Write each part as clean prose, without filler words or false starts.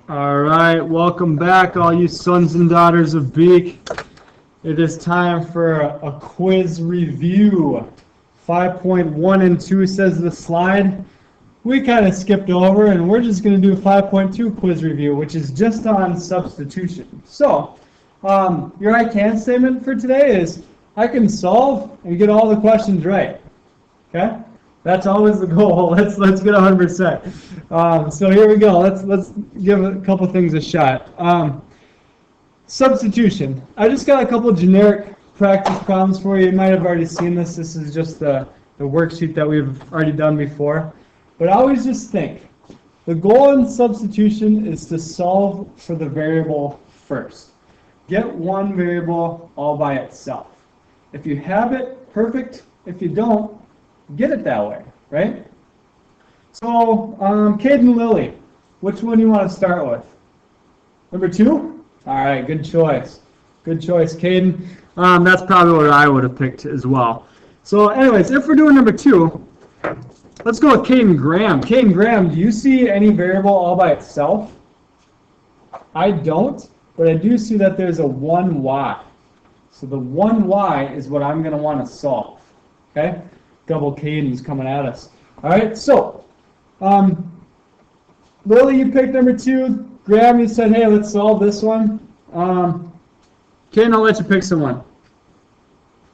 All right, welcome back, all you sons and daughters of Beak. It is time for a quiz review. 5.1 and 2 says the slide. We kind of skipped over, and we're just going to do 5.2 quiz review, which is just on substitution. So, your I can statement for today is I can solve and get all the questions right. Okay? That's always the goal. Let's get 100%. So here we go. Let's give a couple things a shot. Substitution. I just got a couple generic practice problems for you. You might have already seen this. This is just the worksheet that we've already done before. But I always just think the goal in substitution is to solve for the variable first. Get one variable all by itself. If you have it, perfect. If you don't, get it that way, right? So, Caden Lilly, which one do you want to start with? Number 2? All right, good choice. Good choice, Caden. That's probably what I would have picked as well. So, anyways, if we're doing number 2, let's go with Caden Graham. Caden Graham, do you see any variable all by itself? I don't, but I do see that there's a 1y. So the 1y is what I'm going to want to solve, okay? Double Caden's coming at us. All right, so Lily, you picked number 2. Graham, you said, hey, let's solve this one. Caden, I'll let you pick someone.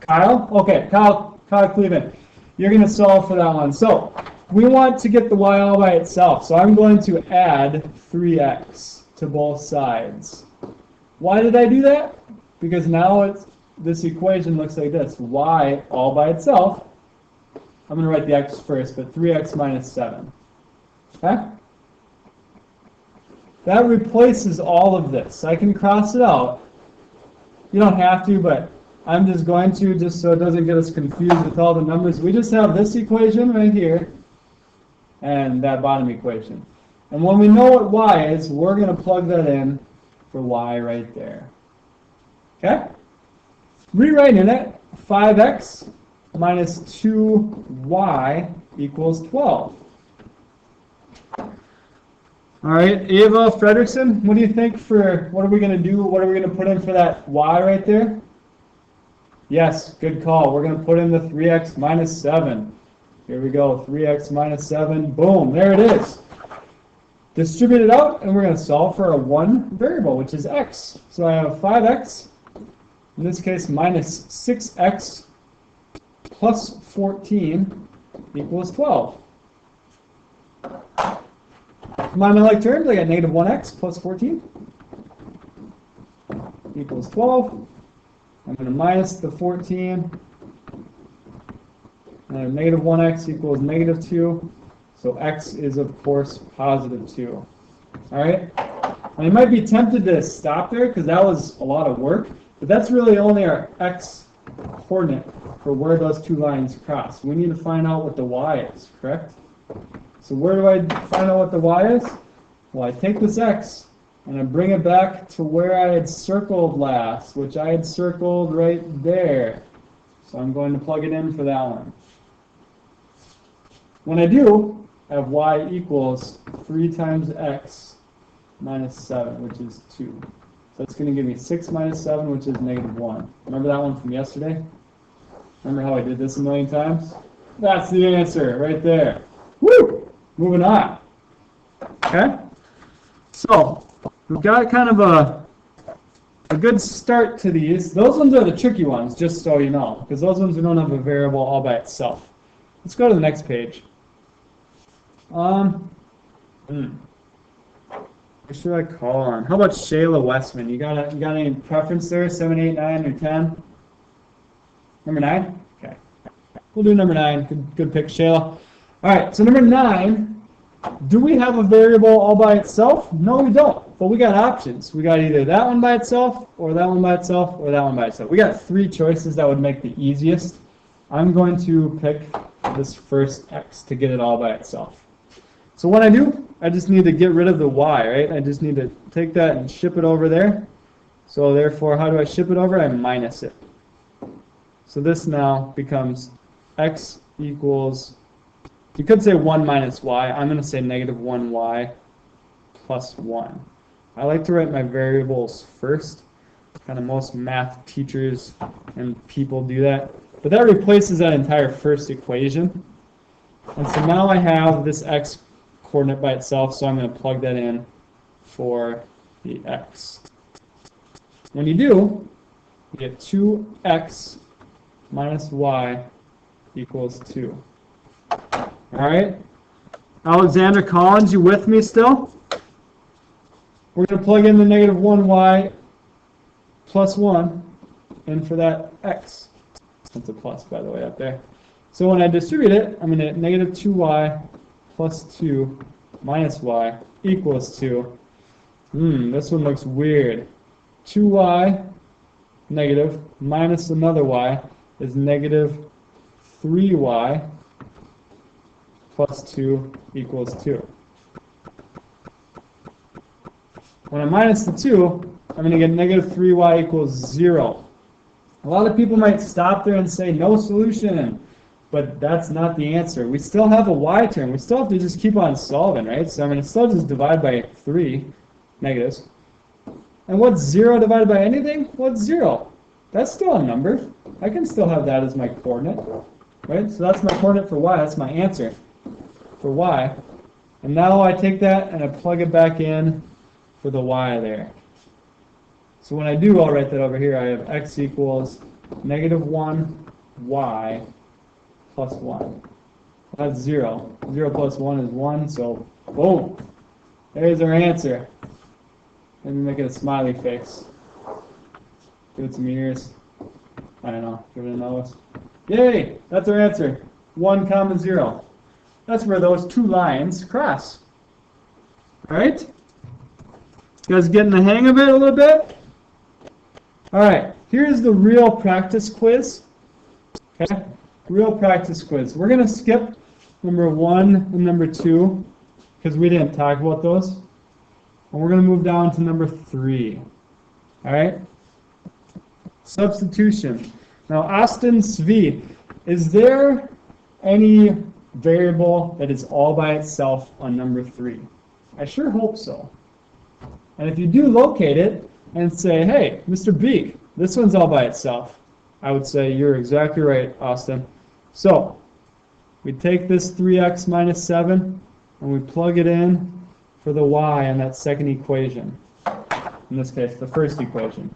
Kyle? Okay, Kyle Cleveland. You're going to solve for that one. So we want to get the y all by itself. So I'm going to add 3x to both sides. Why did I do that? Because now this equation looks like this. Y all by itself. I'm going to write the x first, but 3x minus 7. Okay? That replaces all of this. I can cross it out. You don't have to, but I'm just going to, just so it doesn't get us confused with all the numbers. We just have this equation right here and that bottom equation. And when we know what y is, we're going to plug that in for y right there. Okay? Rewriting it, 5x minus 2y equals 12. All right, Ava Fredrickson, what do you think for, what are we going to do? What are we going to put in for that y right there? Yes, good call. We're going to put in the 3x minus 7. Here we go, 3x minus 7. Boom, there it is. Distribute it out, and we're going to solve for a one variable, which is x. So I have 5x, in this case minus 6x plus 14 equals 12. Combine my like terms, I got negative 1x plus 14 equals 12. I'm going to minus the 14. And negative 1x equals negative 2. So x is, of course, positive 2. All right? And you might be tempted to stop there because that was a lot of work. But that's really only our x coordinate for where those two lines cross. We need to find out what the y is, correct? So where do I find out what the y is? Well, I take this x and I bring it back to where I had circled last, which I had circled right there. So I'm going to plug it in for that one. When I do, I have y equals 3 times x minus 7, which is 2. So it's going to give me 6 minus 7, which is negative 1. Remember that one from yesterday? Remember how I did this a million times? That's the answer right there. Woo! Moving on. Okay? So, we've got kind of a good start to these. Those ones are the tricky ones, just so you know, because those ones we don't have a variable all by itself. Let's go to the next page. Who should I call on? How about Shayla Westman? You got any preference there? 7, 8, 9, or 10? Number 9? Okay. We'll do number 9. Good pick, Shayla. All right, so number 9, do we have a variable all by itself? No, we don't. But we got options. We got either that one by itself, or that one by itself, or that one by itself. We got 3 choices that would make the easiest. I'm going to pick this first x to get it all by itself. So what I do, I just need to get rid of the y, right? I just need to take that and ship it over there. So therefore, how do I ship it over? I minus it. So this now becomes x equals, you could say 1 minus y. I'm going to say negative 1y plus 1. I like to write my variables first. Kind of most math teachers and people do that. But that replaces that entire first equation. And so now I have this x coordinate by itself, so I'm going to plug that in for the x. When you do, you get 2x minus y equals 2. All right? Alexander Collins, you with me still? We're going to plug in the negative 1y plus 1 in for that x. That's a plus, by the way, up there. So when I distribute it, I'm going to get negative 2y plus 2 minus y equals 2. This one looks weird. 2y negative minus another y is negative 3y plus 2 equals 2. When I minus the 2, I'm going to get negative 3y equals 0. A lot of people might stop there and say no solution, but that's not the answer. We still have a y term. We still have to just keep on solving, right? So I'm going to still just divide by 3 negatives. And what's 0 divided by anything? What's 0? That's still a number. I can still have that as my coordinate, right? So that's my coordinate for y. That's my answer for y. And now I take that and I plug it back in for the y there. So when I do, I'll write that over here. I have x equals negative 1y plus 1. That's 0. 0 plus 1 is 1, so boom. There's our answer. Let me make it a smiley face. Give it some ears. I don't know. Give it a nose. Yay! That's our answer. 1 comma 0. That's where those two lines cross. Alright? You guys getting the hang of it a little bit? Alright, here's the real practice quiz. Okay? Real practice quiz. We're going to skip number 1 and number 2 because we didn't talk about those. And we're going to move down to number 3. Alright? Substitution. Now, Austin Svi, is there any variable that is all by itself on number 3? I sure hope so. And if you do locate it and say, hey, Mr. Beek, this one's all by itself, I would say you're exactly right, Austin. So we take this 3x minus 7 and we plug it in for the y in that second equation. In this case, the first equation.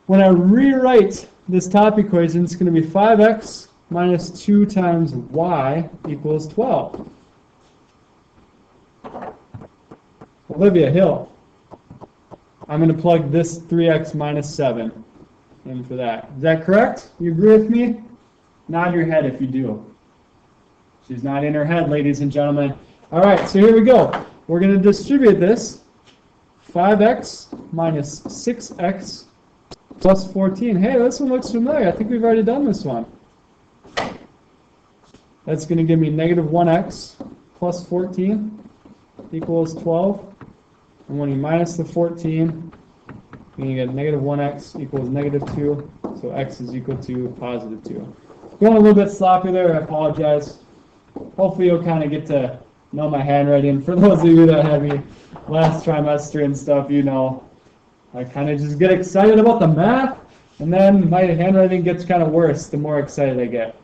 When I rewrite this top equation, it's going to be 5x minus 2 times y equals 12. Olivia Hill, I'm going to plug this 3x minus 7 in for that. Is that correct? You agree with me? Nod your head if you do. She's not in her head, ladies and gentlemen. All right, so here we go. We're going to distribute this. 5x minus 6x plus 14. Hey, this one looks familiar. I think we've already done this one. That's going to give me negative 1x plus 14 equals 12. And when you minus the 14, you're going to get negative 1x equals negative 2. So x is equal to positive 2. Going a little bit sloppy there. I apologize. Hopefully you'll kind of get to know my handwriting. For those of you that had me last trimester and stuff, you know, I kind of just get excited about the math, and then my handwriting gets kind of worse the more excited I get.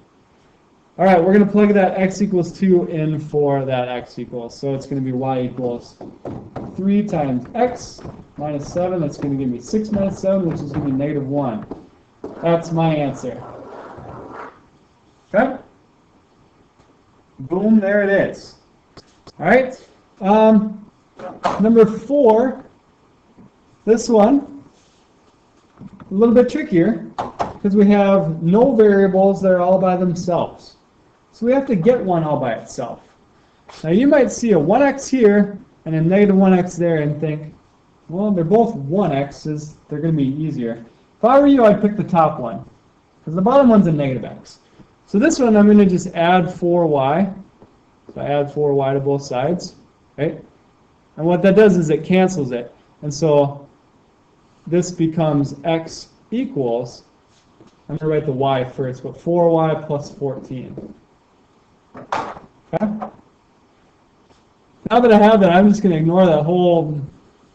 All right, we're going to plug that x equals 2 in for that x equals. So it's going to be y equals 3 times x minus 7. That's going to give me 6 minus 7, which is going to be negative 1. That's my answer. Okay? Boom, there it is. All right. Number 4, this one, a little bit trickier because we have no variables that are all by themselves. So we have to get one all by itself. Now you might see a 1x here and a negative 1x there and think, well, they're both 1x's. They're going to be easier. If I were you, I'd pick the top one because the bottom one's a negative x. So this one, I'm going to just add 4y. So I add 4y to both sides, right? And what that does is it cancels it. And so this becomes x equals, I'm going to write the y first, but 4y plus 14. Okay? Now that I have that, I'm just going to ignore that whole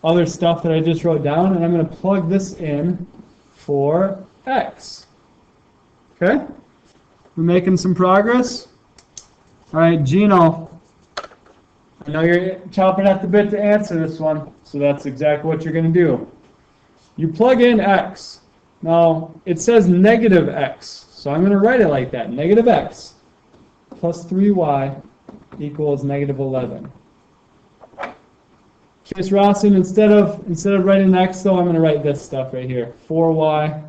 other stuff that I just wrote down, and I'm going to plug this in for x. Okay? We're making some progress. All right, Gino, I know you're chomping at the bit to answer this one, so that's exactly what you're going to do. You plug in x. Now, it says negative x, so I'm going to write it like that. Negative x plus 3y equals negative 11. Case Rawson, instead of writing x, though, I'm going to write this stuff right here. 4y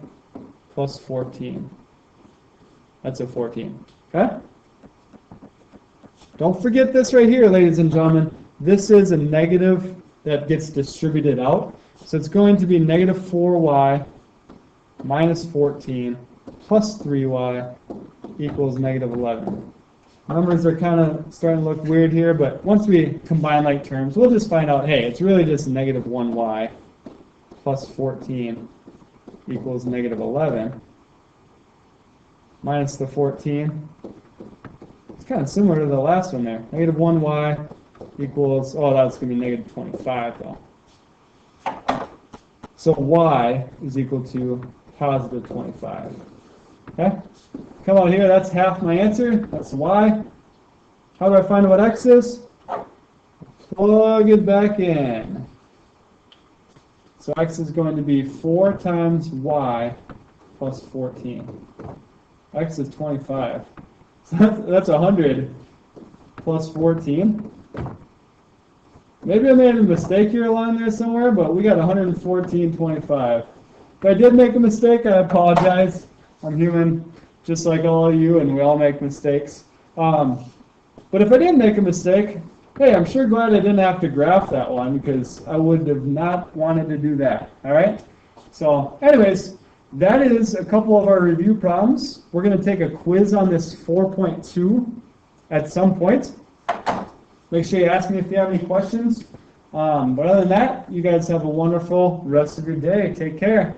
plus 14. That's a 14. Okay? Don't forget this right here, ladies and gentlemen. This is a negative that gets distributed out. So it's going to be negative 4y minus 14 plus 3y equals negative 11. Numbers are kind of starting to look weird here, but once we combine like terms, we'll just find out, hey, it's really just negative 1y plus 14 equals negative 11 minus the 14. It's kind of similar to the last one there. Negative 1y equals, oh, that's going to be negative 25, though. So y is equal to positive 25. Okay? Come out here, that's half my answer. That's y. How do I find what x is? Plug it back in. So x is going to be 4 times y plus 14. X is 25. So that's 100 plus 14. Maybe I made a mistake here along there somewhere, but we got 114.25. If I did make a mistake, I apologize. I'm human, just like all of you, and we all make mistakes. But if I didn't make a mistake, hey, I'm sure glad I didn't have to graph that one, because I would have not wanted to do that. All right? So anyways, that is a couple of our review problems. We're going to take a quiz on this 4.2 at some point. Make sure you ask me if you have any questions. But other than that, you guys have a wonderful rest of your day. Take care.